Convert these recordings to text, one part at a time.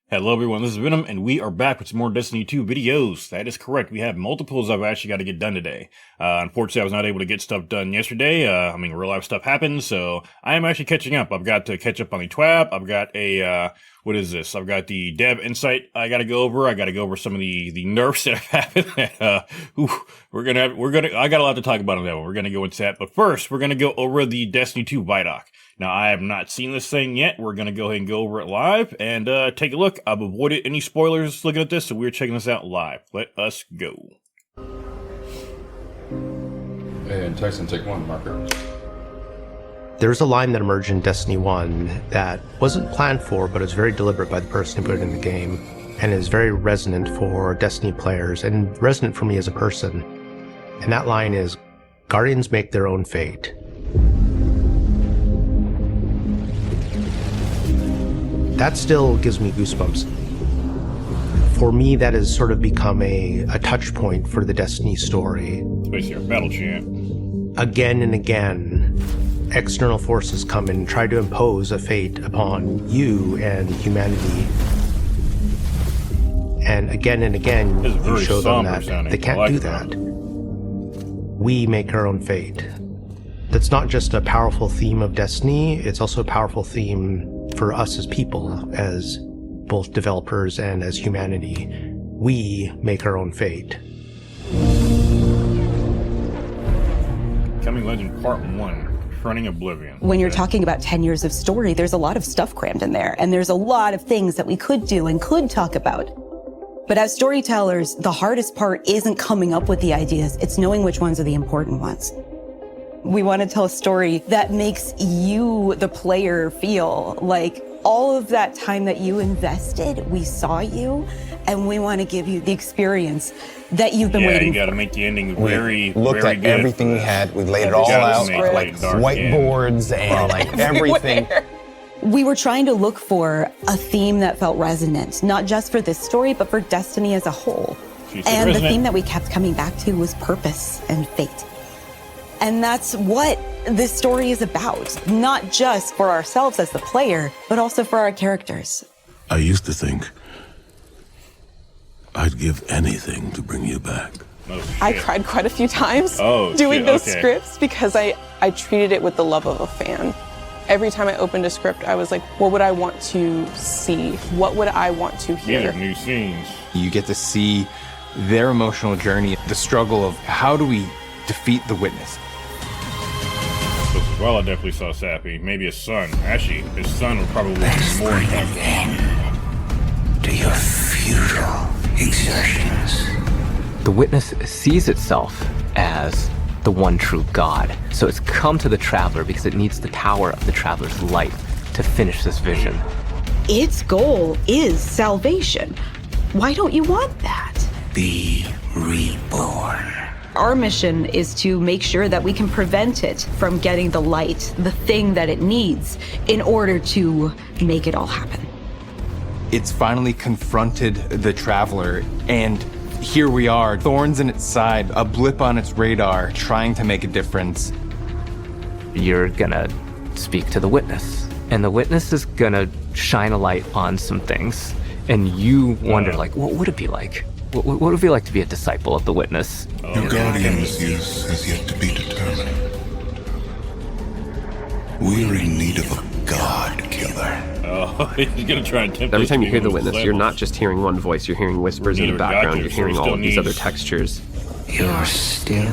Hello everyone, this is Venom, and we are back with some more Destiny 2 videos. That is correct, we have multiples I've actually got to get done today. Unfortunately, I was not able to get stuff done yesterday. Real life stuff happened, so I am actually catching up. I've got to catch up on the TWAB. I've got a, what is this? I've got the Dev Insight I got to go over. I got to go over some of the nerfs that have happened. I got a lot to talk about on that one. We're going to go into that, but first, we're going to go over the Destiny 2 ViDoc. Now, I have not seen this thing yet. We're going to go ahead and go over it live and take a look. I've avoided any spoilers looking at this, so we're checking this out live. Let us go. And Tyson, take one, marker. There's a line that emerged in Destiny 1 that wasn't planned for, but is very deliberate by the person who put it in the game, and is very resonant for Destiny players, and resonant for me as a person. And that line is, Guardians make their own fate. That still gives me goosebumps. For me, that has sort of become a touch point for the Destiny story. Space here, battle chant. Again and again, external forces come and try to impose a fate upon you and humanity. And again, you show them that they can't do that. We make our own fate. That's not just a powerful theme of Destiny, it's also a powerful theme for us as people, as both developers and as humanity. We make our own fate. Coming Legend Part 1, Confronting Oblivion. When you're talking about 10 years of story, there's a lot of stuff crammed in there, and there's a lot of things that we could do and could talk about. But as storytellers, the hardest part isn't coming up with the ideas, it's knowing which ones are the important ones. We want to tell a story that makes you, the player, feel like all of that time that you invested, we saw you, and we want to give you the experience that you've been waiting for. Yeah, you got to make the ending very, looked very at good. Everything we had. We laid it all out, like whiteboards and like everything. We were trying to look for a theme that felt resonant, not just for this story, but for Destiny as a whole. And the theme that we kept coming back to was purpose and fate. And that's what this story is about, not just for ourselves as the player, but also for our characters. I used to think I'd give anything to bring you back. I cried quite a few times doing those scripts because I treated it with the love of a fan. Every time I opened a script, I was like, what would I want to see? What would I want to hear? These are new scenes. You get to see their emotional journey, the struggle of how do we defeat the Witness. Well, I definitely saw Sappy. Maybe his son. Actually, his son would probably be more impactful. To your futile exertions. The Witness sees itself as the one true God. So it's come to the Traveler because it needs the power of the Traveler's light to finish this vision. Its goal is salvation. Why don't you want that? Be reborn. Our mission is to make sure that we can prevent it from getting the light, the thing that it needs, in order to make it all happen. It's finally confronted the Traveler, and here we are, thorns in its side, a blip on its radar, trying to make a difference. You're gonna speak to the Witness, and the Witness is gonna shine a light on some things, and you wonder, like, what would it be like? What would it be like to be a disciple of the Witness? Your Guardian's use has yet to be determined. We're in need of a God killer. Oh, he's gonna try and tempt. Every time you hear the Witness, you're not just hearing one voice, you're hearing whispers in the background, you're hearing all of these other textures. You're still.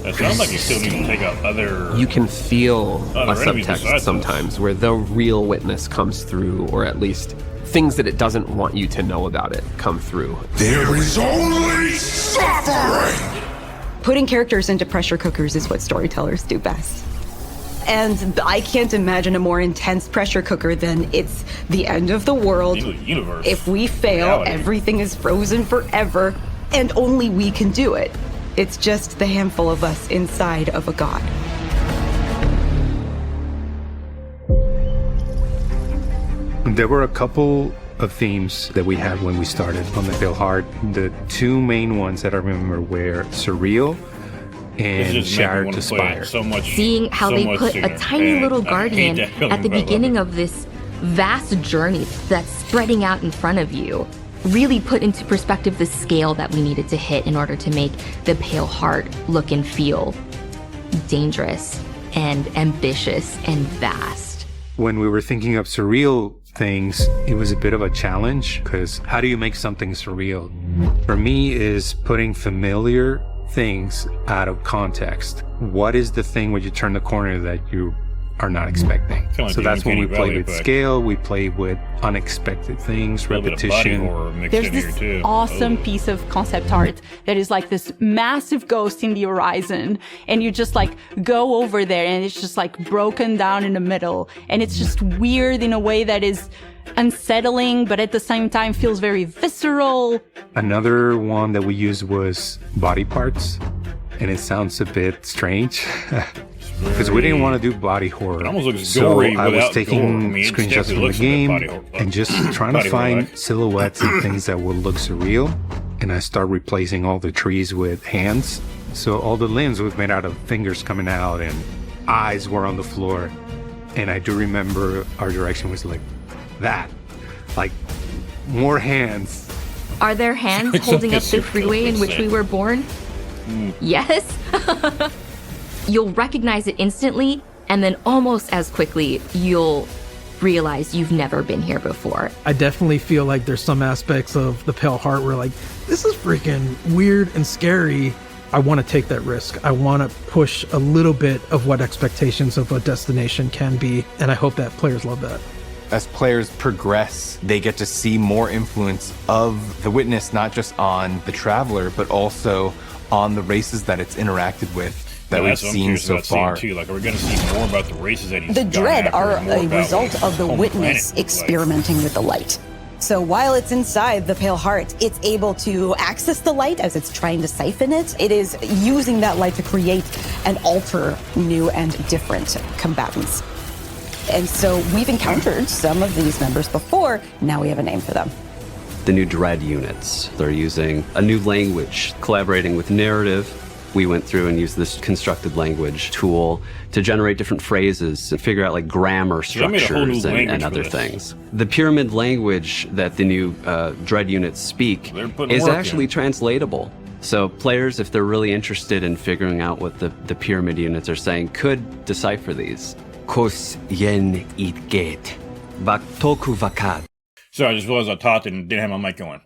It sounds like you still need to take out other. You can feel a subtext sometimes where the real Witness comes through, or at least things that it doesn't want you to know about it come through. There is only suffering! Putting characters into pressure cookers is what storytellers do best. And I can't imagine a more intense pressure cooker than it's the end of the world. Universe. If we fail, everything is frozen forever, and only we can do it. It's just the handful of us inside of a god. There were a couple of themes that we had when we started on the Bill Hard. The two main ones that I remember were surreal and Shattered to Spire. Seeing how they put a tiny little guardian at the beginning of this vast journey that's spreading out in front of you really put into perspective the scale that we needed to hit in order to make the Pale Heart look and feel dangerous and ambitious and vast. When we were thinking of surreal things, it was a bit of a challenge, because how do you make something surreal? For me, is putting familiar things out of context. What is the thing when you turn the corner that you are not expecting? Like so that's when we play with effect. Scale, we play with unexpected things, repetition. There's this awesome piece of concept art that is like this massive ghost in the horizon, and you just like go over there and it's just like broken down in the middle, and it's just weird in a way that is unsettling, but at the same time feels very visceral. Another one that we used was body parts, and it sounds a bit strange. Because we didn't want to do body horror. It almost looks so gory I was without taking gore. I mean, screenshots from the game and just trying to find silhouettes and things that would look surreal. And I started replacing all the trees with hands. So all the limbs was made out of fingers coming out, and eyes were on the floor. And I do remember our direction was like that. Like, more hands. Are there hands holding up the freeway in which we were born? Yes. You'll recognize it instantly, and then almost as quickly, you'll realize you've never been here before. I definitely feel like there's some aspects of the Pale Heart where like, this is freaking weird and scary. I want to take that risk. I want to push a little bit of what expectations of a destination can be, and I hope that players love that. As players progress, they get to see more influence of the Witness, not just on the Traveler, but also on the races that it's interacted with. That we've seen so far. Too. Like, are we going to see more about the races that he's The Dread are a result like, of the Witness experimenting with the light. So while it's inside the Pale Heart, it's able to access the light as it's trying to siphon it. It is using that light to create and alter new and different combatants. And so we've encountered some of these members before. Now we have a name for them. The new Dread units. They're using a new language, collaborating with narrative. We went through and used this constructed language tool to generate different phrases and figure out like grammar structures and other things. The pyramid language that the new Dread units speak is actually translatable. So players, if they're really interested in figuring out what the pyramid units are saying, could decipher these. Kos yen itget, baktoku vakat. So I just realized I talked and didn't have my mic going.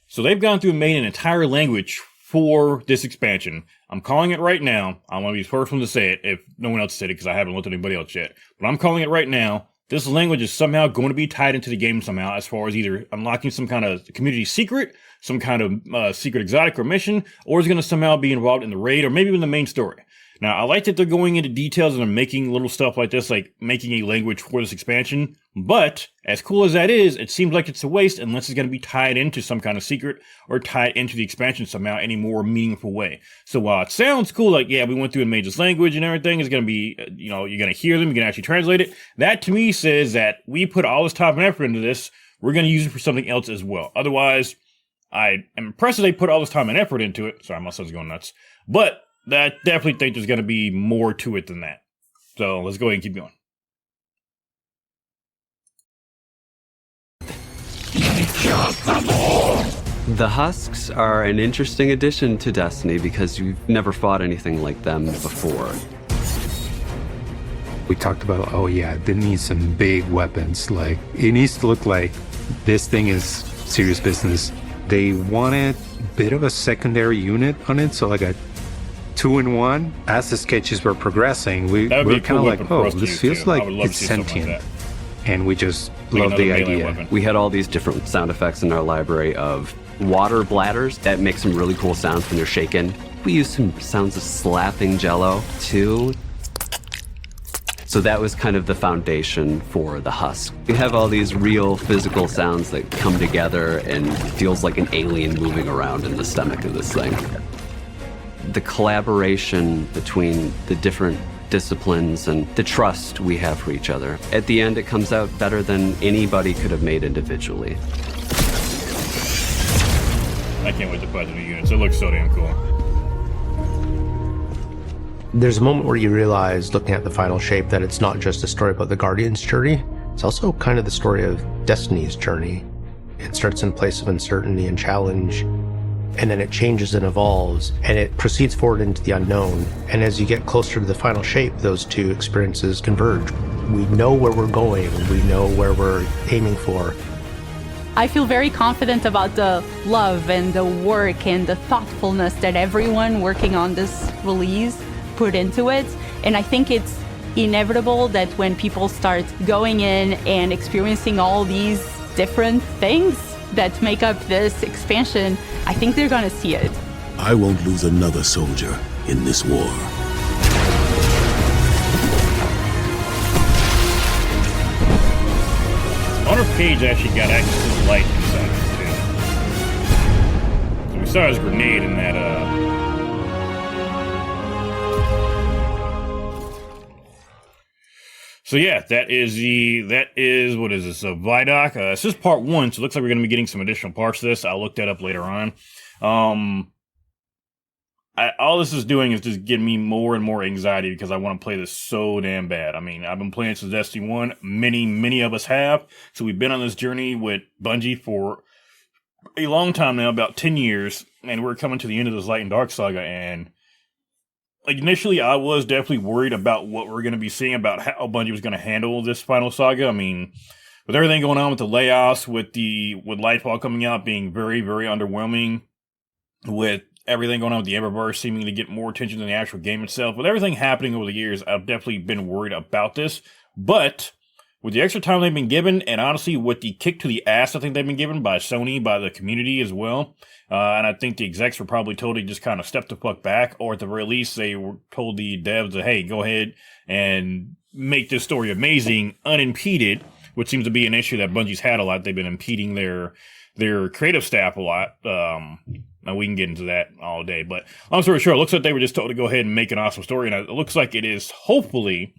So they've gone through and made an entire language for this expansion. I'm calling it right now. I want to be the first one to say it if no one else said it because I haven't looked at anybody else yet. But I'm calling it right now. This language is somehow going to be tied into the game somehow as far as either unlocking some kind of community secret, some kind of secret exotic or mission, or is going to somehow be involved in the raid or maybe even the main story. Now, I like that they're going into details and they're making little stuff like this, like making a language for this expansion. But as cool as that is, it seems like it's a waste unless it's going to be tied into some kind of secret or tied into the expansion somehow in a more meaningful way. So while it sounds cool, like, yeah, we went through and made this language and everything, it's going to be, you know, you're going to hear them, you're going to actually translate it. That to me says that we put all this time and effort into this, we're going to use it for something else as well. Otherwise, I am impressed that they put all this time and effort into it. Sorry, my son's going nuts. But I definitely think there's going to be more to it than that. So let's go ahead and keep going. The Husks are an interesting addition to Destiny because you've never fought anything like them before. We talked about, oh yeah, they need some big weapons. Like, it needs to look like this thing is serious business. They wanted a bit of a secondary unit on it, so like a 2-in-1. As the sketches were progressing, we were kind of like, oh, this feels like it's sentient. Like, and we just loved the idea. Weapon. We had all these different sound effects in our library of water bladders that make some really cool sounds when you're shaken. We used some sounds of slapping jello too. So that was kind of the foundation for the Husk. We have all these real physical sounds that come together and it feels like an alien moving around in the stomach of this thing. The collaboration between the different disciplines and the trust we have for each other. At the end, it comes out better than anybody could have made individually. I can't wait to play the new units. It looks so damn cool. There's a moment where you realize, looking at the final shape, that it's not just a story about the Guardian's journey. It's also kind of the story of Destiny's journey. It starts in a place of uncertainty and challenge, and then it changes and evolves, and it proceeds forward into the unknown. And as you get closer to the final shape, those two experiences converge. We know where we're going, we know where we're aiming for. I feel very confident about the love and the work and the thoughtfulness that everyone working on this release put into it. And I think it's inevitable that when people start going in and experiencing all these different things that make up this expansion, I think they're gonna see it. I won't lose another soldier in this war. On her page, actually got access to the light inside her, too. So we saw his grenade in that, So yeah, that is, what is this, a ViDoc? This is part 1, so it looks like we're going to be getting some additional parts to this. I'll look that up later on. All this is doing is just getting me more and more anxiety because I want to play this so damn bad. I mean, I've been playing since Destiny 1. Many of us have. So we've been on this journey with Bungie for a long time now, about 10 years, and we're coming to the end of this Light and Dark saga, and like initially I was definitely worried about what we're going to be seeing, about how Bungie was going to handle this final saga. I mean, with everything going on with the layoffs, with Lightfall coming out being very, very underwhelming, with everything going on with the Eververse seeming to get more attention than the actual game itself, with everything happening over the years, I've definitely been worried about this. But with the extra time they've been given, and honestly with the kick to the ass I think they've been given by Sony, by the community as well, and I think the execs were probably told to just kind of step the fuck back, or at the very least they were told the devs that, hey, go ahead and make this story amazing, unimpeded, which seems to be an issue that Bungie's had a lot. They've been impeding their creative staff a lot. Now we can get into that all day, but long story short, it looks like they were just told to go ahead and make an awesome story, and it looks like it is hopefully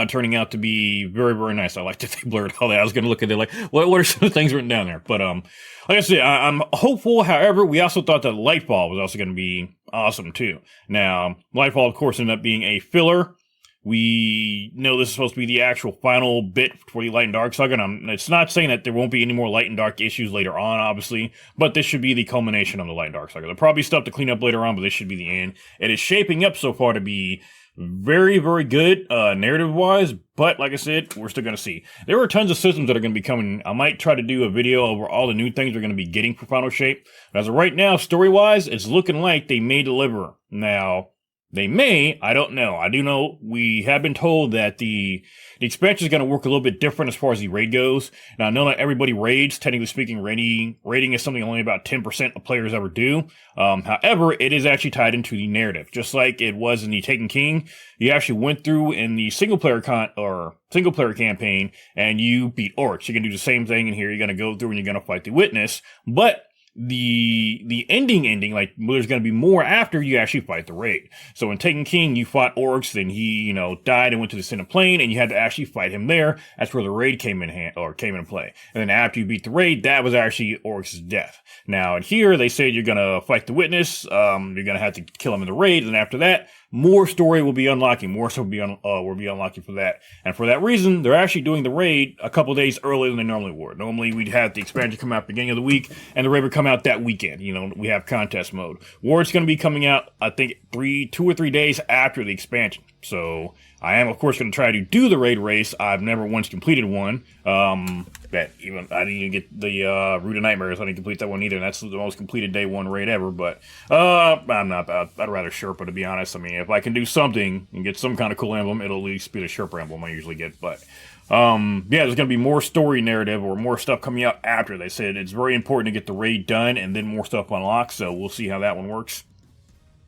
turning out to be very, very nice. I like that they blurred all that. I was going to look at it like, what are some of the things written down there? But like I said, I'm hopeful. However, we also thought that Lightfall was also going to be awesome too. Now, Lightfall, of course, ended up being a filler. We know this is supposed to be the actual final bit for the Light and Dark saga, and it's not saying that there won't be any more Light and Dark issues later on, obviously, but this should be the culmination of the Light and Dark saga. There'll probably be stuff to clean up later on, but this should be the end. It is shaping up so far to be very, very good narrative-wise, but like I said, we're still going to see. There are tons of systems that are going to be coming. I might try to do a video over all the new things we're going to be getting for Final Shape. But as of right now, story-wise, it's looking like they may deliver. Now, they may, I don't know. I do know we have been told that the expansion is going to work a little bit different as far as the raid goes. Now, I know not everybody raids. Technically speaking, raiding is something only about 10% of players ever do. However, it is actually tied into the narrative. Just like it was in the Taken King, you actually went through in the single player campaign and you beat orcs. You can do the same thing in here. You're going to go through and you're going to fight the Witness. But the ending, like there's going to be more after you actually fight the raid. So in Taken King, you fought orcs, then he, died and went to the Center Plane, and you had to actually fight him there. That's where the raid came into play. And then after you beat the raid, that was actually orcs' death. Now in here, they say you're going to fight the Witness, you're going to have to kill him in the raid, and after that, more story will be unlocking. More stuff will be unlocking for that. And for that reason, they're actually doing the raid a couple days earlier than they normally would. Normally, we'd have the expansion come out at the beginning of the week, and the raid would come out that weekend. We have contest mode. Ward's going to be coming out, I think, 2 or 3 days after the expansion. So I am, of course, going to try to do the raid race. I've never once completed one. I didn't even get the Root of Nightmares. I didn't complete that one either. And that's the most completed day one raid ever. But I'm not. I'd rather Sherpa, to be honest. I mean, if I can do something and get some kind of cool emblem, it'll at least be the Sherpa emblem I usually get. But yeah, there's going to be more story narrative or more stuff coming out after. They said it's very important to get the raid done and then more stuff unlocked. So we'll see how that one works.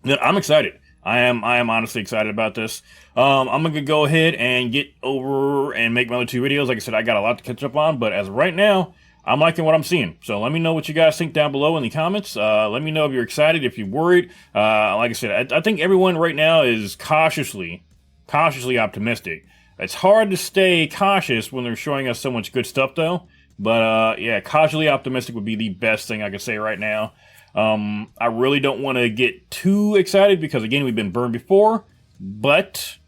I'm excited. I am honestly excited about this. I'm going to go ahead and get over and make my other 2 videos. Like I said, I got a lot to catch up on, but as of right now, I'm liking what I'm seeing. So let me know what you guys think down below in the comments. Let me know if you're excited, if you're worried. Like I said, I think everyone right now is cautiously optimistic. It's hard to stay cautious when they're showing us so much good stuff, though. But yeah, cautiously optimistic would be the best thing I could say right now. I really don't want to get too excited because, again, we've been burned before, but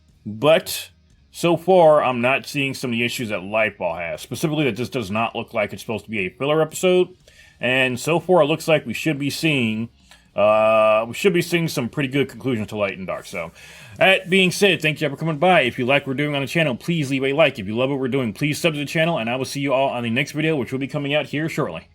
so far, I'm not seeing some of the issues that Lightball has. Specifically, that this does not look like it's supposed to be a filler episode. And so far, it looks like we should be seeing some pretty good conclusions to Light and Dark. So, that being said, thank you for coming by. If you like what we're doing on the channel, please leave a like. If you love what we're doing, please sub to the channel, and I will see you all on the next video, which will be coming out here shortly.